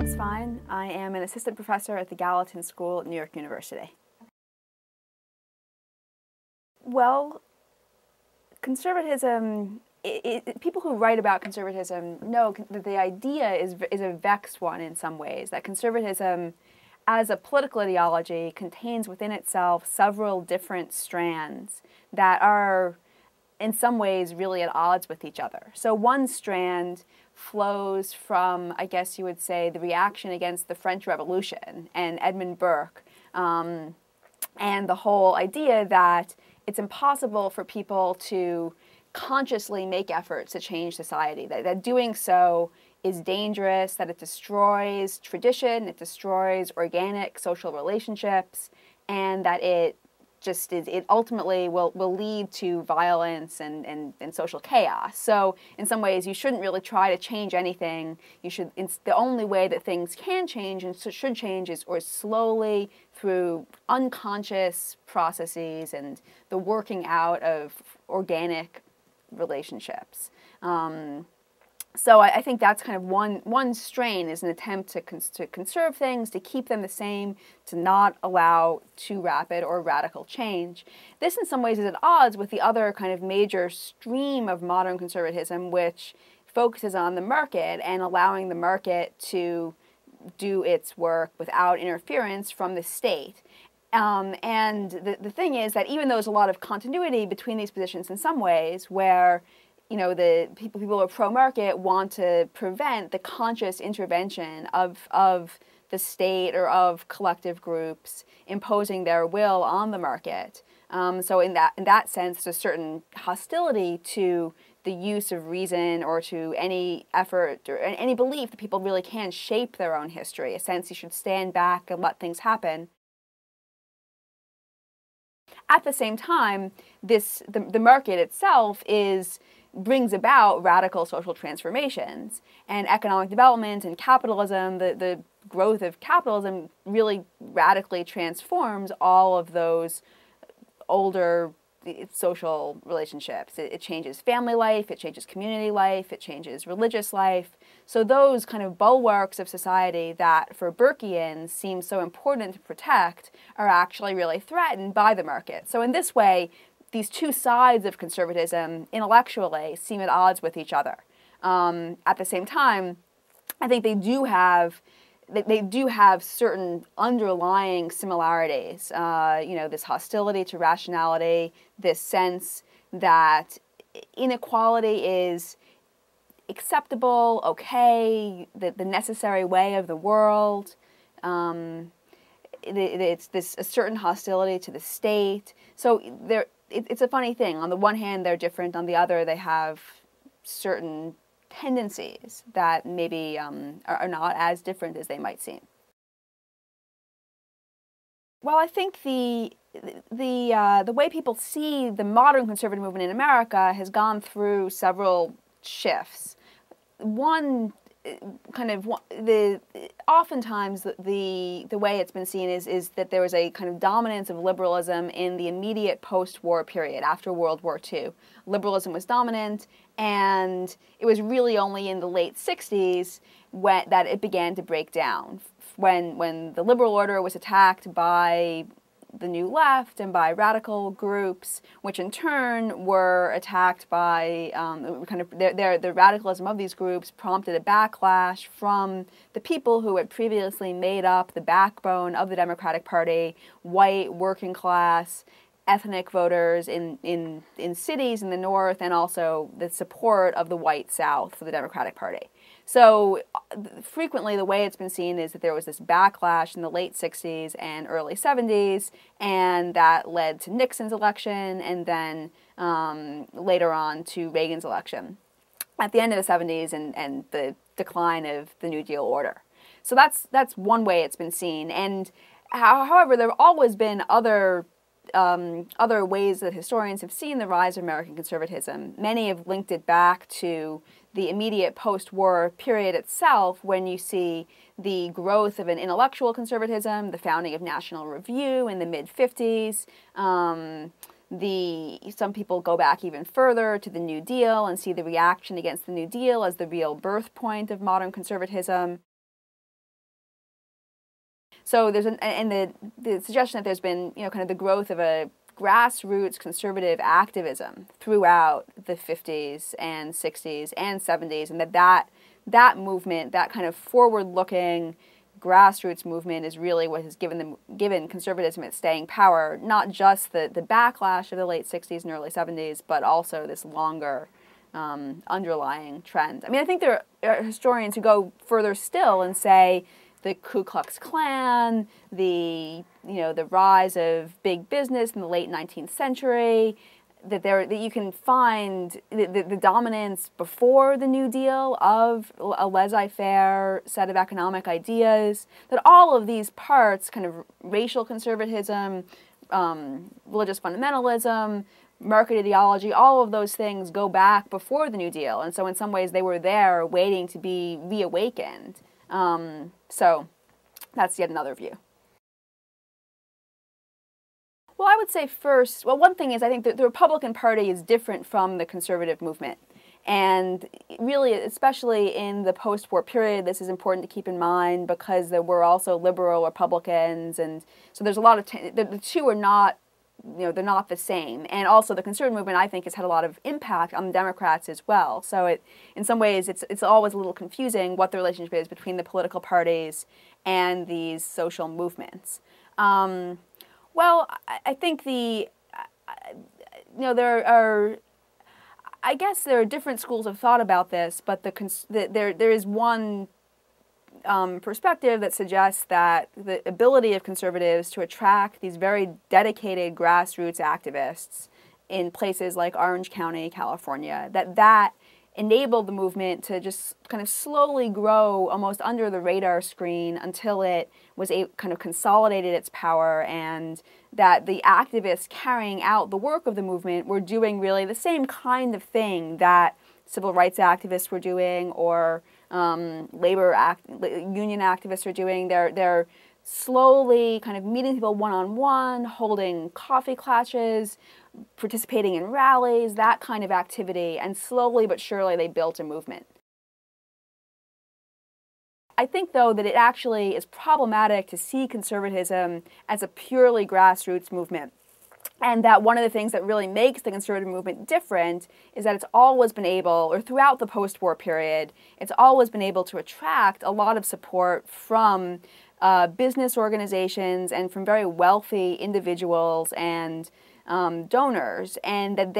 Phillips-Fein. I am an assistant professor at the Gallatin School at New York University. Well, conservatism, people who write about conservatism know that the idea is a vexed one in some ways, that conservatism as a political ideology contains within itself several different strands that are in some ways really at odds with each other. So one strand flows from, I guess you would say, the reaction against the French Revolution and Edmund Burke, and the whole idea that it's impossible for people to consciously make efforts to change society, that doing so is dangerous, that it destroys tradition, it destroys organic social relationships, and that it ultimately will lead to violence and social chaos. So in some ways you shouldn't really try to change anything. The only way that things can change and should change is slowly through unconscious processes and the working out of organic relationships. So I think that's kind of one strain, is an attempt to conserve things, to keep them the same, to not allow too rapid or radical change. This in some ways is at odds with the other kind of major stream of modern conservatism, which focuses on the market and allowing the market to do its work without interference from the state. And the thing is that even though there's a lot of continuity between these positions in some ways, where the people who are pro-market want to prevent the conscious intervention of the state or of collective groups imposing their will on the market. So in that sense, there's a certain hostility to the use of reason or to any effort or any belief that people really can shape their own history, a sense you should stand back and let things happen. At the same time, the market itself brings about radical social transformations, and economic development and capitalism, the growth of capitalism really radically transforms all of those older social relationships. It changes family life, it changes community life, it changes religious life. So those kind of bulwarks of society that for Burkeans seem so important to protect are actually really threatened by the market. So in this way, these two sides of conservatism intellectually seem at odds with each other. At the same time, I think they do have certain underlying similarities. This hostility to rationality, this sense that inequality is acceptable, okay, the necessary way of the world. It's a certain hostility to the state. So it's a funny thing. On the one hand, they're different. On the other, they have certain tendencies that maybe are not as different as they might seem. Well, I think the way people see the modern conservative movement in America has gone through several shifts. Oftentimes the way it's been seen is that there was a kind of dominance of liberalism in the immediate post-war period after World War II. Liberalism was dominant, and it was really only in the late 60s that it began to break down. When the liberal order was attacked by the New Left and by radical groups, which in turn were attacked by the radicalism of these groups prompted a backlash from the people who had previously made up the backbone of the Democratic Party, white, working class, ethnic voters in cities in the North, and also the support of the white South for the Democratic Party. So frequently the way it's been seen is that there was this backlash in the late 60s and early 70s, and that led to Nixon's election and then later on to Reagan's election at the end of the 70s and the decline of the New Deal order. So that's one way it's been seen. And however, there have always been other ways that historians have seen the rise of American conservatism. Many have linked it back to the immediate post-war period itself, when you see the growth of an intellectual conservatism, the founding of National Review in the mid-50s. Some people go back even further to the New Deal and see the reaction against the New Deal as the real birth point of modern conservatism. So there's the suggestion that there's been, kind of the growth of a grassroots conservative activism throughout the 50s and 60s and 70s, and that movement, that kind of forward-looking grassroots movement, is really what has given conservatism its staying power, not just the backlash of the late 60s and early 70s, but also this longer underlying trend. I mean, I think there are historians who go further still and say the Ku Klux Klan, the rise of big business in the late 19th century, that you can find the dominance before the New Deal of a laissez-faire set of economic ideas, that all of these parts, kind of racial conservatism, religious fundamentalism, market ideology, all of those things go back before the New Deal. And so in some ways they were there waiting to be reawakened. So that's yet another view. Well, I would say first, one thing is I think that the Republican Party is different from the conservative movement. And really, especially in the post-war period, this is important to keep in mind because there were also liberal Republicans. And so there's a lot of, the two are not, they're not the same. And also the conservative movement, I think, has had a lot of impact on the Democrats as well. So in some ways, it's always a little confusing what the relationship is between the political parties and these social movements. Well, I think there are different schools of thought about this, but there is one perspective that suggests that the ability of conservatives to attract these very dedicated grassroots activists in places like Orange County, California, that enabled the movement to just kind of slowly grow almost under the radar screen until it was kind of consolidated its power, and that the activists carrying out the work of the movement were doing really the same kind of thing that civil rights activists were doing or union activists are doing. They're slowly kind of meeting people one-on-one, holding coffee clashes, participating in rallies, that kind of activity, and slowly but surely they built a movement. I think, though, that it actually is problematic to see conservatism as a purely grassroots movement, and that one of the things that really makes the conservative movement different is that it's always been able, or throughout the post-war period, it's always been able to attract a lot of support from business organizations and from very wealthy individuals and donors, and that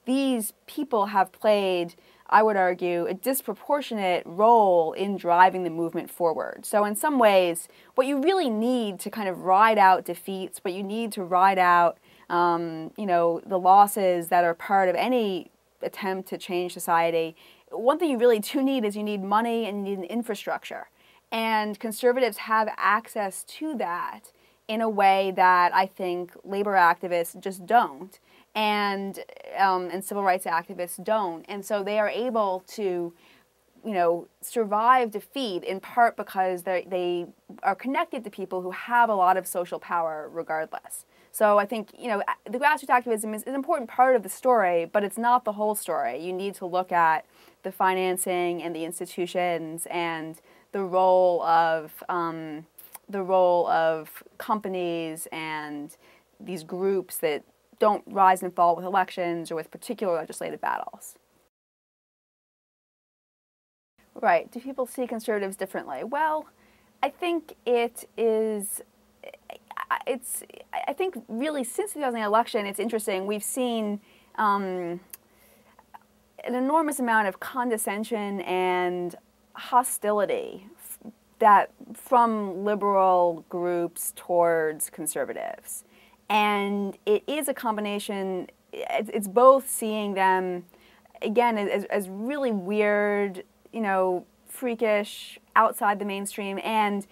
these people have played, I would argue, a disproportionate role in driving the movement forward. So in some ways, what you really need to kind of ride out defeats, what you need to ride out, the losses that are part of any attempt to change society, one thing you really do need is you need money and you need an infrastructure. And conservatives have access to that in a way that I think labor activists just don't, and civil rights activists don't. And so they are able to, survive defeat in part because they are connected to people who have a lot of social power regardless. So I think, the grassroots activism is an important part of the story, but it's not the whole story. You need to look at the financing and the institutions and the role of companies and these groups that don't rise and fall with elections or with particular legislative battles. Right. Do people see conservatives differently? Well, I think I think really since the 2008 election, it's interesting. We've seen an enormous amount of condescension and hostility from liberal groups towards conservatives. And it is a combination, it's both seeing them, again, as really weird, freakish, outside the mainstream, and,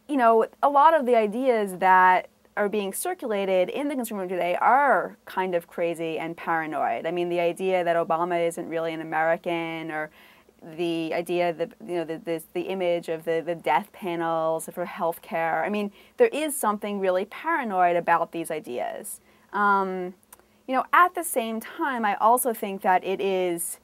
a lot of the ideas that are being circulated in the consumer movement today are kind of crazy and paranoid. I mean, the idea that Obama isn't really an American, or the idea that, the image of the death panels for health care. I mean, there is something really paranoid about these ideas. At the same time, I also think that it is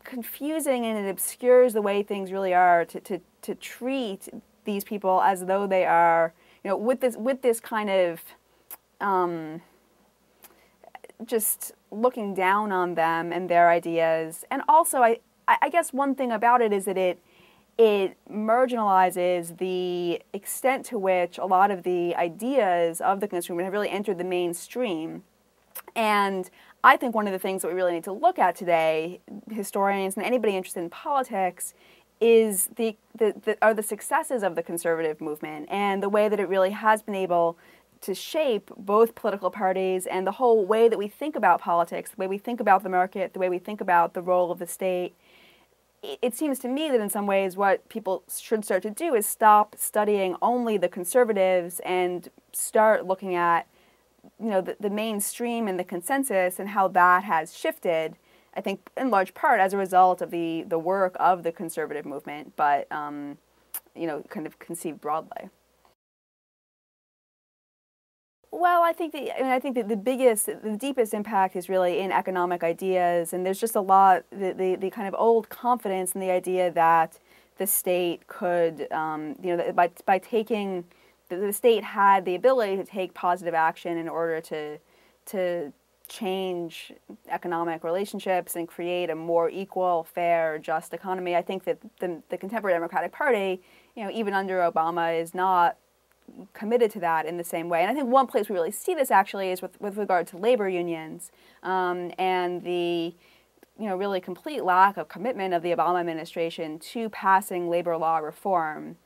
confusing, and it obscures the way things really are to treat these people as though they are, you know, with this kind of just looking down on them and their ideas. And also, I guess one thing about it is that it marginalizes the extent to which a lot of the ideas of the conservative movement have really entered the mainstream. And I think one of the things that we really need to look at today, historians and anybody interested in politics, is the successes of the conservative movement and the way that it really has been able to shape both political parties and the whole way that we think about politics, the way we think about the market, the way we think about the role of the state. It seems to me that in some ways what people should start to do is stop studying only the conservatives and start looking at, you know, the mainstream and the consensus and how that has shifted, I think in large part as a result of the work of the conservative movement, but you know, kind of conceived broadly. Well, I think that the deepest impact is really in economic ideas, and there's just a lot, the kind of old confidence in the idea that the state could, you know, by taking, the state had the ability to take positive action in order to change economic relationships and create a more equal, fair, just economy. I think that the contemporary Democratic Party, you know, even under Obama, is not committed to that in the same way. And I think one place we really see this actually is with regard to labor unions, and the, you know, really complete lack of commitment of the Obama administration to passing labor law reform.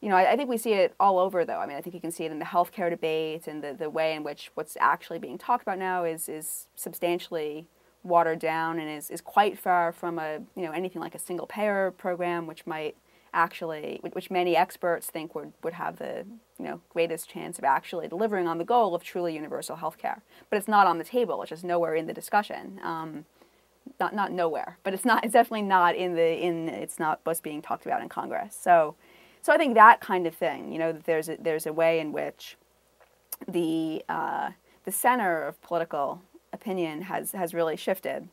You know, I think we see it all over, though. I mean, I think you can see it in the healthcare debate and the way in which what's actually being talked about now is substantially watered down and is quite far from a, you know, anything like a single payer program, which might actually, which many experts think would have the, you know, greatest chance of actually delivering on the goal of truly universal health care. But it's not on the table. It's just nowhere in the discussion. Not nowhere, but it's definitely not it's not what's being talked about in Congress. So I think that kind of thing, you know, that there's a way in which the center of political opinion has really shifted.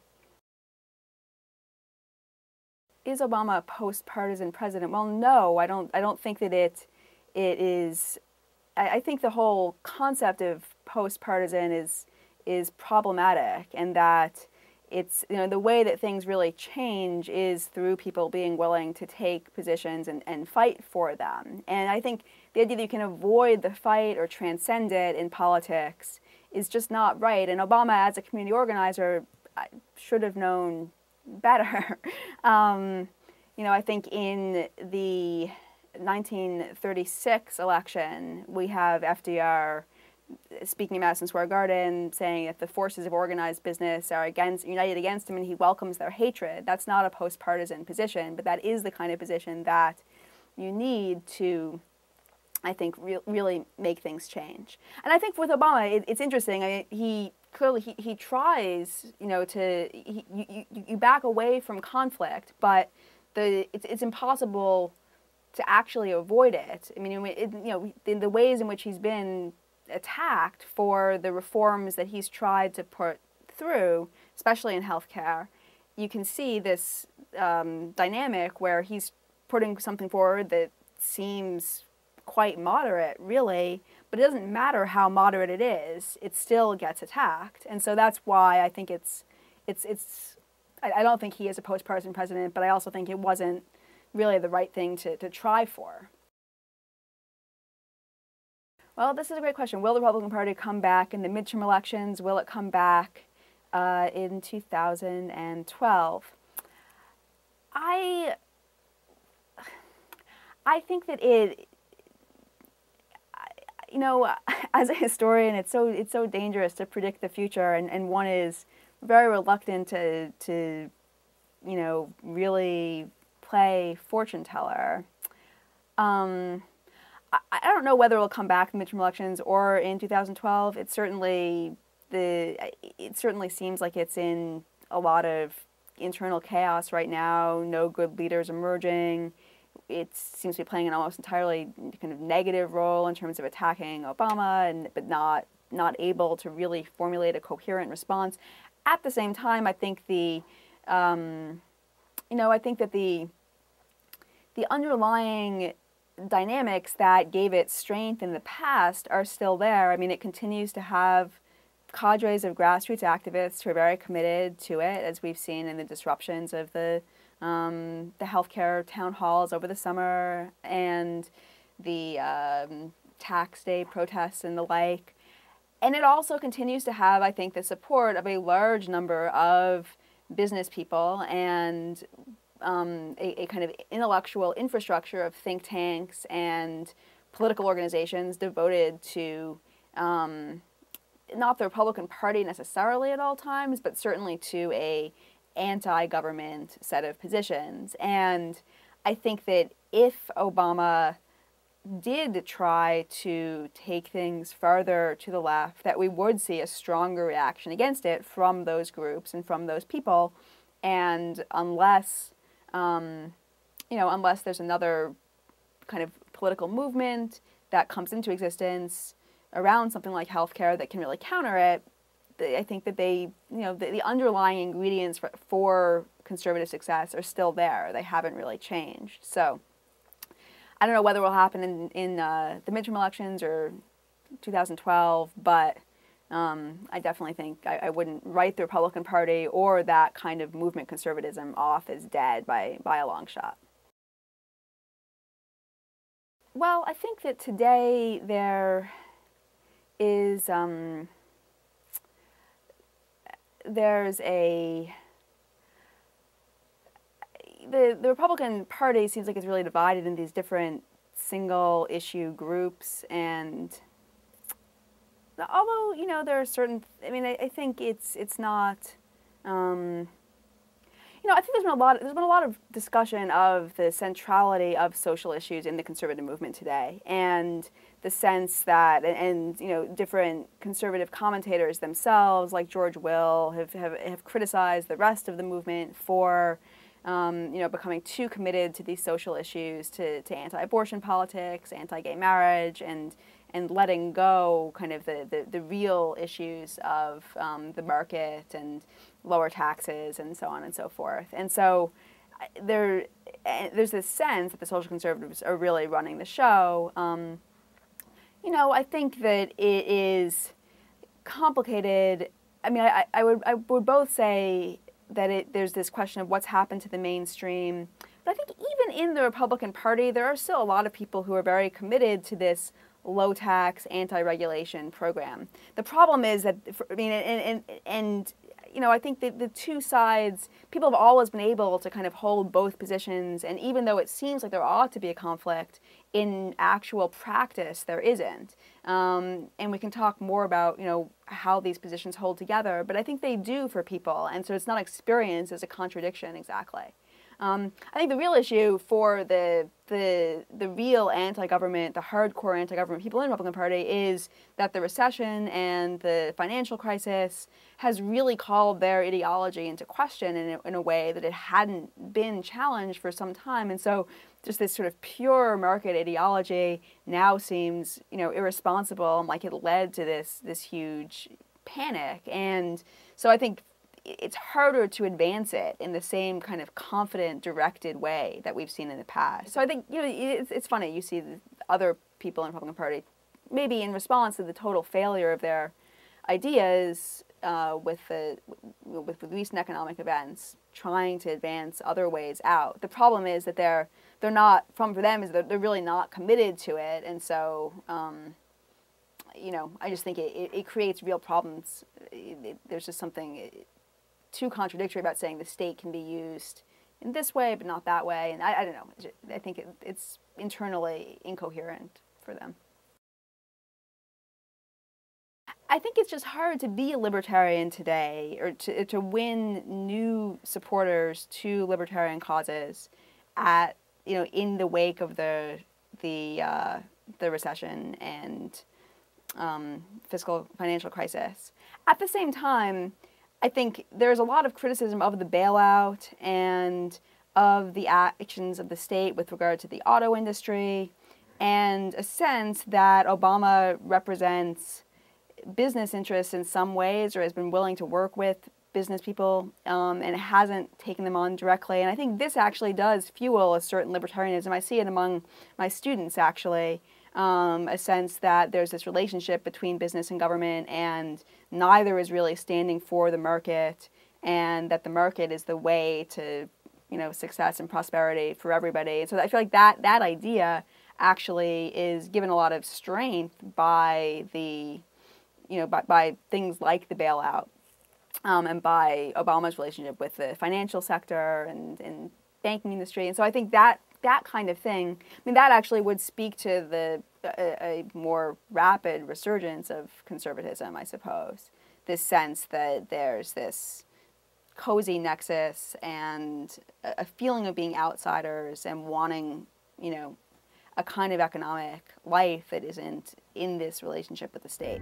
Is Obama a post-partisan president? Well, no, I don't think that it is. I think the whole concept of post-partisan is problematic, and that it's, you know, the way that things really change is through people being willing to take positions and fight for them. And I think the idea that you can avoid the fight or transcend it in politics is just not right. And Obama, as a community organizer, should have known better. You know, I think in the 1936 election, we have FDR speaking at Madison Square Garden saying that the forces of organized business are united against him and he welcomes their hatred. That's not a post-partisan position, but that is the kind of position that you need to, I think, really make things change. And I think with Obama, it's interesting. I mean, he tries, you know, you back away from conflict, but it's impossible to actually avoid it. I mean, you know, in the ways in which he's been attacked for the reforms that he's tried to put through, especially in healthcare, you can see this dynamic where he's putting something forward that seems quite moderate, really, but it doesn't matter how moderate it is, it still gets attacked. And so that's why I think I don't think he is a post-partisan president, but I also think it wasn't really the right thing to try for. Well, this is a great question. Will the Republican Party come back in the midterm elections? Will it come back in 2012? I think that you know, as a historian, it's so dangerous to predict the future, and one is very reluctant to you know, really play fortune teller. I don't know whether it'll come back in midterm elections or in 2012. It certainly seems like it's in a lot of internal chaos right now. No good leaders emerging. It seems to be playing an almost entirely kind of negative role in terms of attacking Obama, but not able to really formulate a coherent response. At the same time, I think the I think that the underlying dynamics that gave it strength in the past are still there. I mean, it continues to have cadres of grassroots activists who are very committed to it, as we've seen in the disruptions of the healthcare town halls over the summer and the tax day protests and the like. And it also continues to have, I think, the support of a large number of business people and a kind of intellectual infrastructure of think tanks and political organizations devoted to not the Republican Party necessarily at all times, but certainly to a anti-government set of positions. And I think that if Obama did try to take things farther to the left, that we would see a stronger reaction against it from those groups and from those people. And unless there's another kind of political movement that comes into existence around something like healthcare that can really counter it, I think that the underlying ingredients for conservative success are still there. They haven't really changed. So I don't know whether it will happen in the midterm elections or 2012, but I definitely think I wouldn't write the Republican Party or that kind of movement conservatism off as dead by a long shot. Well, I think that today there is there's the Republican Party seems like it's really divided in these different single issue groups, and although there are certain, I think it's not. I think there's been a lot of discussion of the centrality of social issues in the conservative movement today, and the sense that, and different conservative commentators themselves, like George Will, have criticized the rest of the movement for becoming too committed to these social issues, to anti-abortion politics, anti-gay marriage, and letting go kind of the real issues of the market and lower taxes and so on and so forth. And so there's this sense that the social conservatives are really running the show. I think that it is complicated. I would both say that there's this question of what's happened to the mainstream. But I think even in the Republican Party, there are still a lot of people who are very committed to this low-tax, anti-regulation program. The problem is that, I think that the two sides, people have always been able to kind of hold both positions, and even though it seems like there ought to be a conflict, in actual practice there isn't. And we can talk more about, how these positions hold together, but I think they do for people, and so it's not experienced as a contradiction exactly. I think the real issue for the real anti-government, the hardcore anti-government people in the Republican Party is that the recession and the financial crisis has really called their ideology into question in a way that it hadn't been challenged for some time. And so just this sort of pure market ideology now seems, irresponsible, and like it led to this huge panic. And so I think it's harder to advance it in the same kind of confident, directed way that we've seen in the past. So I think, it's funny, you see the other people in the Republican Party, maybe in response to the total failure of their ideas with recent economic events, trying to advance other ways out. The problem is that they're not, for them, is that they're really not committed to it, and so, I just think it creates real problems. There's just something too contradictory about saying the state can be used in this way but not that way, and I don't know. I think it's internally incoherent for them. I think it's just hard to be a libertarian today, or to win new supporters to libertarian causes in the wake of the recession and fiscal financial crisis. At the same time, I think there's a lot of criticism of the bailout and of the actions of the state with regard to the auto industry, and a sense that Obama represents business interests in some ways, or has been willing to work with business people, and it hasn't taken them on directly. And I think this actually does fuel a certain libertarianism. I see it among my students, actually, a sense that there's this relationship between business and government, and neither is really standing for the market, and that the market is the way to, you know, success and prosperity for everybody. And so I feel like that idea actually is given a lot of strength by the, you know, by things like the bailout, and by Obama's relationship with the financial sector and banking industry. And so I think that kind of thing, I mean, that actually would speak to a more rapid resurgence of conservatism, I suppose. This sense that there's this cozy nexus and a feeling of being outsiders and wanting, you know, a kind of economic life that isn't in this relationship with the state.